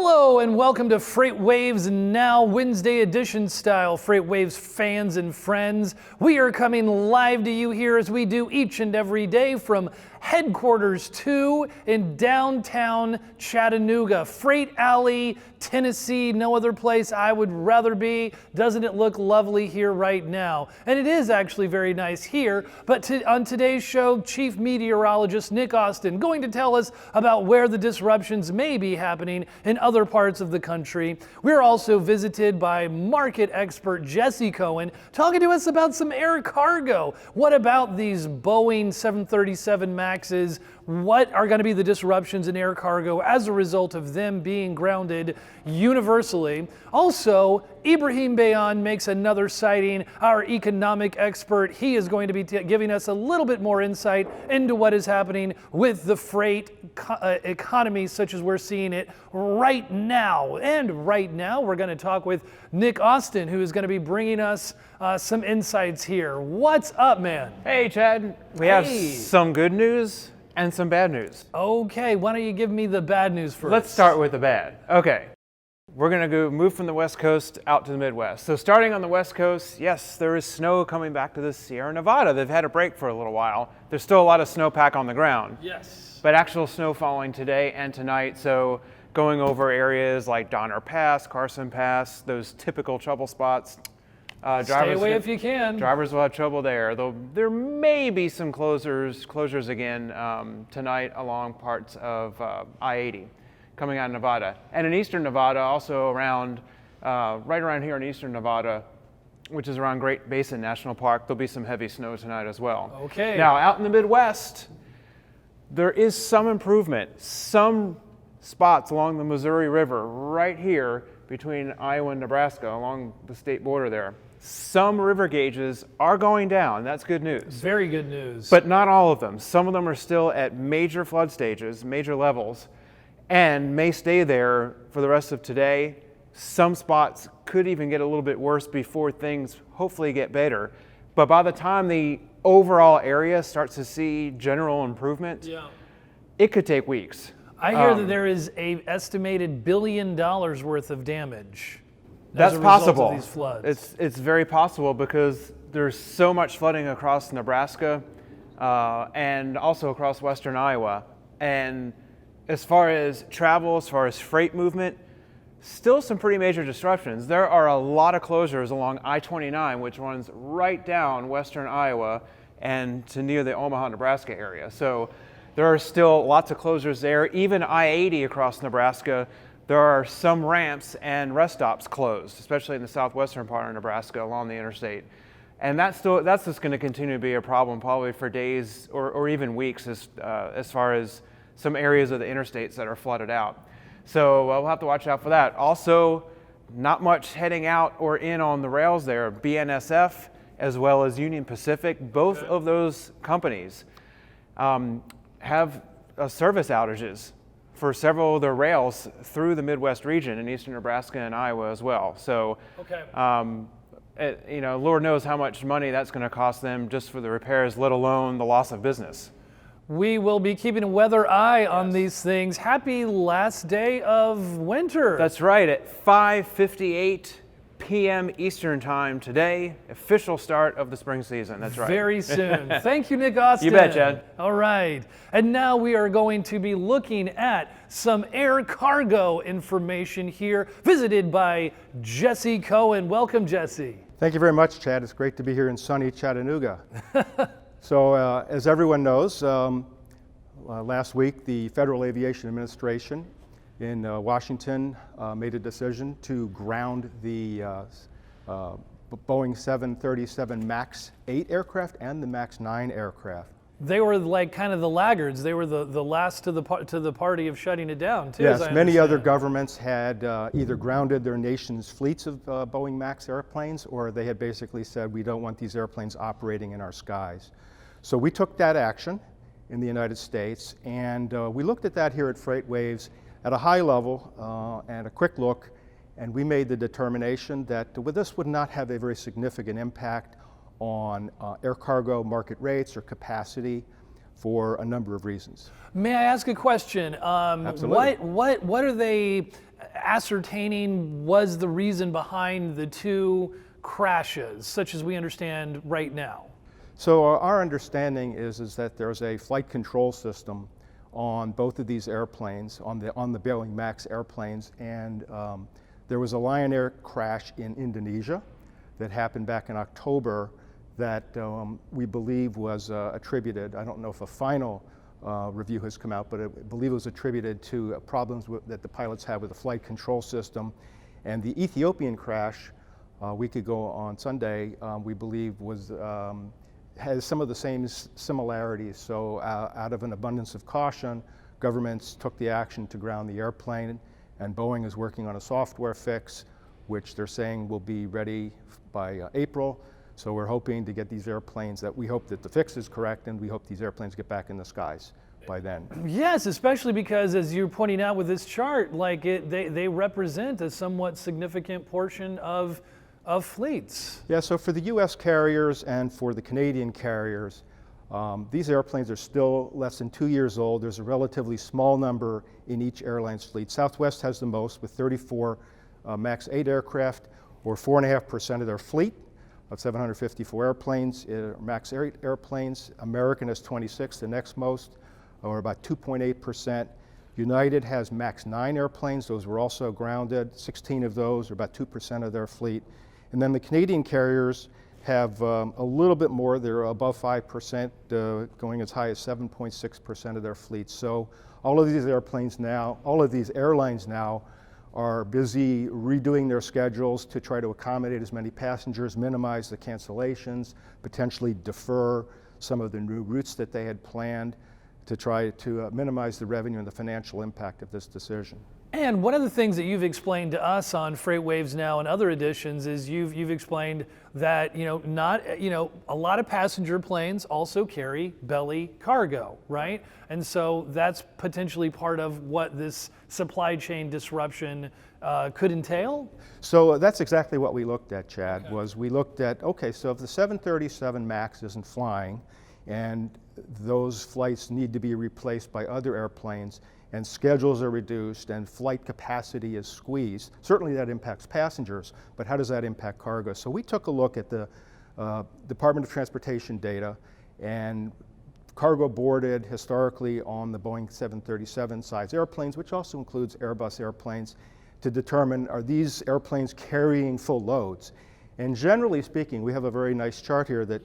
Hello and welcome to FreightWaves NOW Wednesday edition style. FreightWaves fans and friends, we are coming live to you here as we do each and every day from Headquarters 2 in downtown Chattanooga. Freight Alley, Tennessee, no other place I would rather be. Doesn't it look lovely here right now? And it is actually very nice here, but on today's show, Chief Meteorologist Nick Austin going to tell us about where the disruptions may be happening in other parts of the country. We're also visited by market expert Jesse Cohen talking to us about some air cargo. What about these Boeing 737 MAXs? What are going to be the disruptions in air cargo as a result of them being grounded universally? Also, Ibrahim Bayan makes another sighting, our economic expert. He is going to be giving us a little bit more insight into what is happening with the freight economy, such as we're seeing it right now. And right now, we're going to talk with Nick Austin, who is going to be bringing us some insights here. What's up, man? Hey, Chad. We have some good news and some bad news. Okay, why don't you give me the bad news first? Let's start with the bad. Okay, we're going to move from the West Coast out to the Midwest. So starting on the West Coast, yes, there is snow coming back to the Sierra Nevada. They've had a break for a little while. There's still a lot of snowpack on the ground. Yes. But actual snow falling today and tonight, so going over areas like Donner Pass, Carson Pass, those typical trouble spots. Stay away if you can. Drivers will have trouble there. Though there may be some closures again tonight along parts of I-80 coming out of Nevada. And in eastern Nevada, also around, right around here in eastern Nevada, which is around Great Basin National Park, there'll be some heavy snow tonight as well. Okay. Now, out in the Midwest, there is some improvement. Some spots along the Missouri River right here between Iowa and Nebraska along the state border there. Some river gauges are going down. That's good news. Very good news. But not all of them. Some of them are still at major flood stages, major levels, and may stay there for the rest of today. Some spots could even get a little bit worse before things hopefully get better. But by the time the overall area starts to see general improvement, it could take weeks. I hear that there is an estimated $1 billion worth of damage. That's possible. Of these floods. It's very possible because there's so much flooding across Nebraska and also across western Iowa. And as far as travel, as far as freight movement, still some pretty major disruptions. There are a lot of closures along I-29, which runs right down western Iowa and to near the Omaha, Nebraska area. So there are still lots of closures there. Even I-80 across Nebraska, there are some ramps and rest stops closed, especially in the southwestern part of Nebraska along the interstate. And that's just going to continue to be a problem probably for days or even weeks as far as some areas of the interstates that are flooded out. So we'll have to watch out for that. Also, not much heading out or in on the rails there. BNSF as well as Union Pacific, both of those companies have service outages for several of their rails through the Midwest region in eastern Nebraska and Iowa as well. So, Lord knows how much money that's going to cost them just for the repairs, let alone the loss of business. We will be keeping a weather eye on these things. Happy last day of winter. That's right, at 5:58 p.m. Eastern Time today, official start of the spring season. That's right. Very soon. Thank you, Nick Austin. You bet, Chad. All right. And now we are going to be looking at some air cargo information here, visited by Jesse Cohen. Welcome, Jesse. Thank you very much, Chad. It's great to be here in sunny Chattanooga. So, as everyone knows, last week the Federal Aviation Administration in Washington made a decision to ground the Boeing 737 MAX 8 aircraft and the MAX 9 aircraft. They were like kind of the laggards. They were the last to the party of shutting it down, too. Yes, many other governments had either grounded their nation's fleets of Boeing MAX airplanes, or they had basically said, we don't want these airplanes operating in our skies. So we took that action in the United States, and we looked at that here at FreightWaves at a high level and a quick look, and we made the determination that this would not have a very significant impact on air cargo market rates or capacity for a number of reasons. May I ask a question? Absolutely. What are they ascertaining was the reason behind the two crashes, such as we understand right now? So our understanding is that there's a flight control system on both of these airplanes, on the Boeing MAX airplanes, and there was a Lion Air crash in Indonesia that happened back in October that we believe was attributed. I don't know if a final review has come out, but I believe it was attributed to problems that the pilots had with the flight control system. And the Ethiopian crash a week ago on Sunday, we believe has some of the same similarities. So out of an abundance of caution, governments took the action to ground the airplane, and Boeing is working on a software fix, which they're saying will be ready by April. So we're hoping to get these airplanes, we hope that the fix is correct, and we hope these airplanes get back in the skies by then. Yes, especially because, as you're pointing out with this chart, like they represent a somewhat significant portion of fleets. Yeah, so for the US carriers and for the Canadian carriers, these airplanes are still less than 2 years old. There's a relatively small number in each airline's fleet. Southwest has the most with 34 MAX 8 aircraft, or 4.5% of their fleet of 754 airplanes, MAX 8 airplanes. American has 26, the next most, or about 2.8%. United has MAX 9 airplanes. Those were also grounded. 16 of those, or about 2% of their fleet. And then the Canadian carriers have a little bit more. They're above 5%, going as high as 7.6% of their fleet. So all of these airplanes now, all of these airlines now are busy redoing their schedules to try to accommodate as many passengers, minimize the cancellations, potentially defer some of the new routes that they had planned to try to minimize the revenue and the financial impact of this decision. And one of the things that you've explained to us on FreightWaves Now and other editions is you've explained that a lot of passenger planes also carry belly cargo, right? And so that's potentially part of what this supply chain disruption could entail. So that's exactly what we looked at, Chad. Okay. Was we looked at, okay, so if the 737 MAX isn't flying and those flights need to be replaced by other airplanes, and schedules are reduced and flight capacity is squeezed, certainly that impacts passengers, but how does that impact cargo? So we took a look at the Department of Transportation data, and cargo boarded historically on the Boeing 737 size airplanes, which also includes Airbus airplanes, to determine, are these airplanes carrying full loads? And generally speaking, we have a very nice chart here that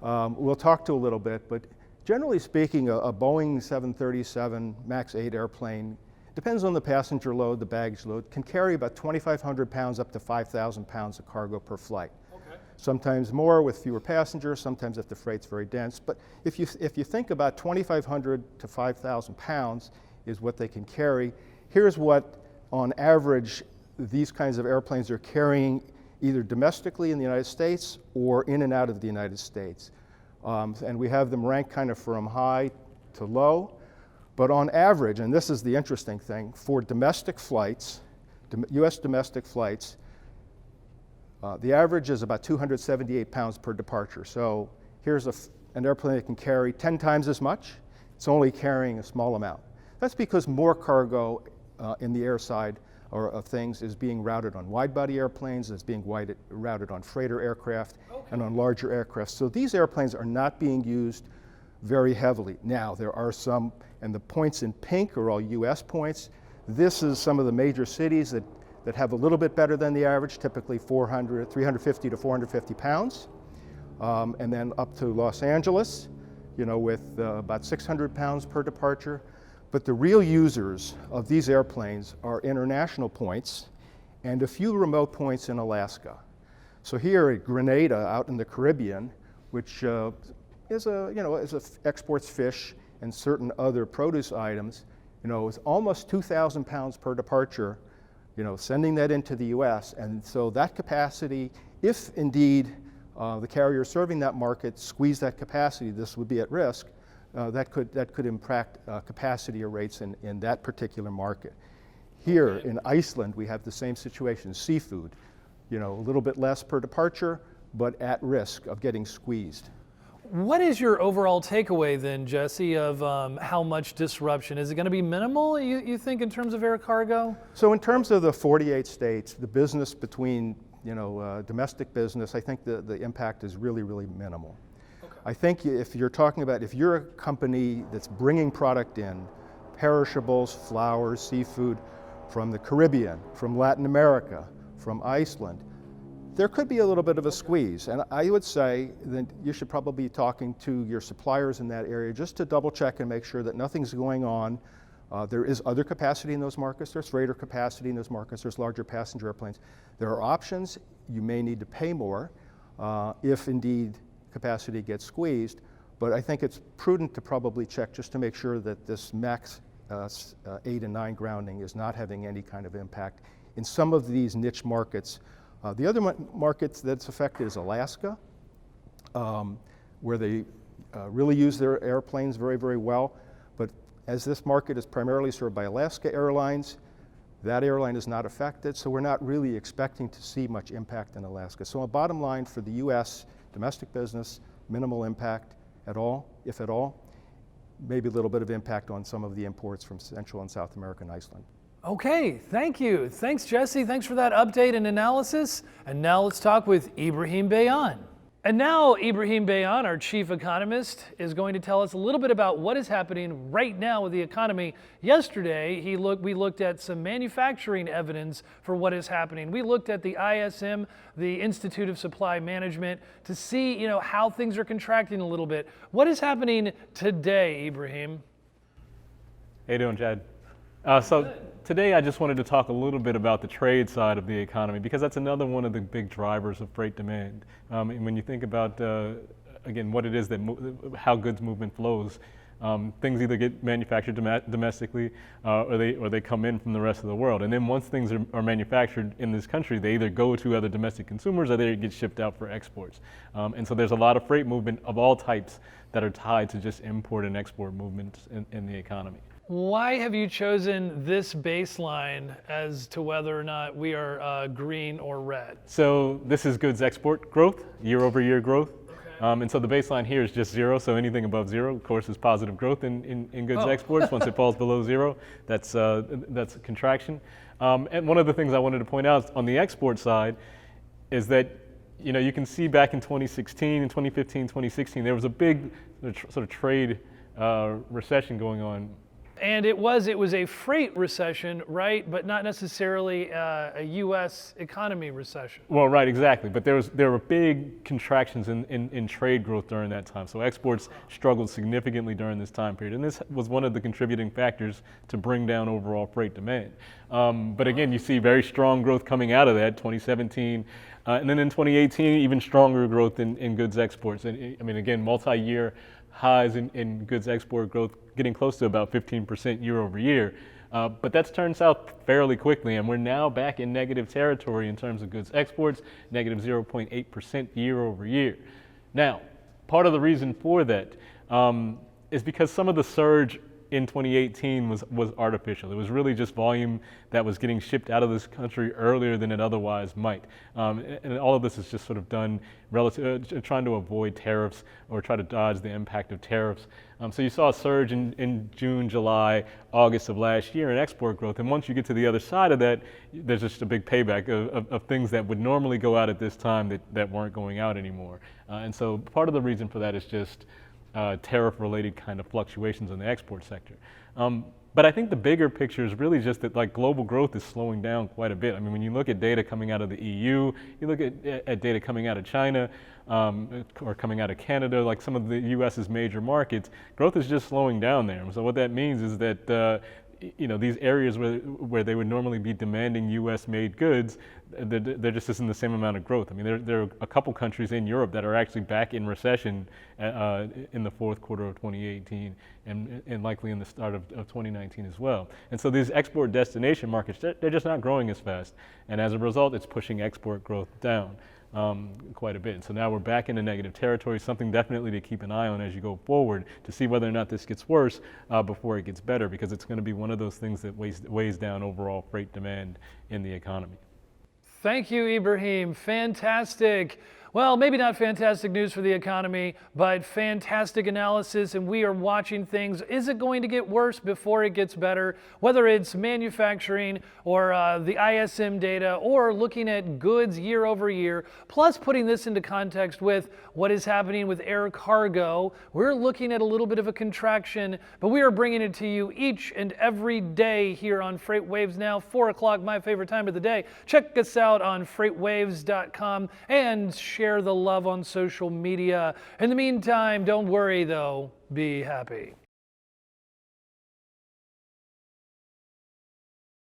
we'll talk to a little bit, but generally speaking, a Boeing 737 MAX 8 airplane, depends on the passenger load, the baggage load, can carry about 2,500 pounds up to 5,000 pounds of cargo per flight. Okay. Sometimes more with fewer passengers, sometimes if the freight's very dense. But if you think about 2,500 to 5,000 pounds is what they can carry, here's what, on average, these kinds of airplanes are carrying either domestically in the United States or in and out of the United States. And we have them ranked kind of from high to low. But on average, and this is the interesting thing, for domestic flights, US domestic flights, the average is about 278 pounds per departure. So here's an airplane that can carry 10 times as much. It's only carrying a small amount. That's because more cargo in the air side of things is being routed on wide-body airplanes, is being routed on freighter aircraft, and on larger aircraft. So these airplanes are not being used very heavily. Now, there are some, and the points in pink are all US points. This is some of the major cities that have a little bit better than the average, typically 350 to 450 pounds. And then up to Los Angeles, with about 600 pounds per departure. But the real users of these airplanes are international points and a few remote points in Alaska. So here at Grenada, out in the Caribbean, which exports fish and certain other produce items, is almost 2,000 pounds per departure, sending that into the US. And so that capacity, if indeed the carrier serving that market squeeze that capacity, this would be at risk. That could impact capacity or rates in that particular market. Here in Iceland, we have the same situation, seafood, a little bit less per departure, but at risk of getting squeezed. What is your overall takeaway then, Jesse, of how much disruption? Is it going to be minimal, you think, in terms of air cargo? So in terms of the 48 states, the business between, domestic business, I think the impact is really, really minimal. Okay. I think if you're talking about, if you're a company that's bringing product in, perishables, flowers, seafood, from the Caribbean, from Latin America, from Iceland, there could be a little bit of a squeeze. And I would say that you should probably be talking to your suppliers in that area just to double check and make sure that nothing's going on. There is other capacity in those markets. There's freighter capacity in those markets. There's larger passenger airplanes. There are options. You may need to pay more if indeed capacity gets squeezed. But I think it's prudent to probably check just to make sure that this MAX 8 and 9 grounding is not having any kind of impact in some of these niche markets. The other markets that's affected is Alaska, where they really use their airplanes very, very well. But as this market is primarily served by Alaska Airlines, that airline is not affected, so we're not really expecting to see much impact in Alaska. So a bottom line for the U.S. domestic business, minimal impact at all, if at all. Maybe a little bit of impact on some of the imports from Central and South America and Iceland. Okay, thank you. Thanks, Jesse. Thanks for that update and analysis. And now let's talk with Ibrahim Bayan. And now Ibrahim Bayan, our chief economist, is going to tell us a little bit about what is happening right now with the economy. Yesterday, we looked at some manufacturing evidence for what is happening. We looked at the ISM, the Institute of Supply Management, to see, how things are contracting a little bit. What is happening today, Ibrahim? How you doing, Chad? So today I just wanted to talk a little bit about the trade side of the economy, because that's another one of the big drivers of freight demand. And when you think about, again, what it is how goods movement flows, things either get manufactured domestically or they come in from the rest of the world. And then once things are manufactured in this country, they either go to other domestic consumers or they get shipped out for exports. And so there's a lot of freight movement of all types that are tied to just import and export movements in the economy. Why have you chosen this baseline as to whether or not we are green or red? So this is goods export growth, year-over-year growth. Okay. And so the baseline here is just zero, so anything above zero, of course, is positive growth in goods exports. Once it falls below zero, that's a contraction. And one of the things I wanted to point out on the export side is that you can see back in 2016, and 2015, 2016, there was a big sort of trade recession going on. And it was a freight recession, right? But not necessarily a U.S. economy recession. Well, right, exactly. But there were big contractions in trade growth during that time. So exports struggled significantly during this time period. And this was one of the contributing factors to bring down overall freight demand. But again, you see very strong growth coming out of that, 2017. And then in 2018, even stronger growth in goods exports. And I mean, again, multi-year highs in goods export growth, getting close to about 15% year over year. But that's turned south fairly quickly, and we're now back in negative territory in terms of goods exports, negative 0.8% year over year. Now, part of the reason for that is because some of the surge in 2018 was artificial. It was really just volume that was getting shipped out of this country earlier than it otherwise might. And all of this is just sort of done trying to avoid tariffs or try to dodge the impact of tariffs. So you saw a surge in June, July, August of last year in export growth. And once you get to the other side of that, there's just a big payback of things that would normally go out at this time that weren't going out anymore. And so part of the reason for that is just tariff-related kind of fluctuations in the export sector. But I think the bigger picture is really just that global growth is slowing down quite a bit. I mean, when you look at data coming out of the EU, you look at data coming out of China or coming out of Canada, like some of the US's major markets, growth is just slowing down there. So what that means is that these areas where they would normally be demanding U.S.-made goods, there just isn't the same amount of growth. I mean, there are a couple countries in Europe that are actually back in recession in the fourth quarter of 2018 and likely in the start of 2019 as well. And so these export destination markets, they're just not growing as fast. And as a result, it's pushing export growth down quite a bit. And so now we're back into negative territory, something definitely to keep an eye on as you go forward to see whether or not this gets worse before it gets better, because it's going to be one of those things that weighs down overall freight demand in the economy. Thank you, Ibrahim. Fantastic. Well, maybe not fantastic news for the economy, but fantastic analysis, and we are watching things. Is it going to get worse before it gets better? Whether it's manufacturing or the ISM data or looking at goods year over year, plus putting this into context with what is happening with air cargo, we're looking at a little bit of a contraction, but we are bringing it to you each and every day here on FreightWaves Now, 4 o'clock, my favorite time of the day. Check us out on FreightWaves.com and share the love on social media. In the meantime, don't worry though, be happy.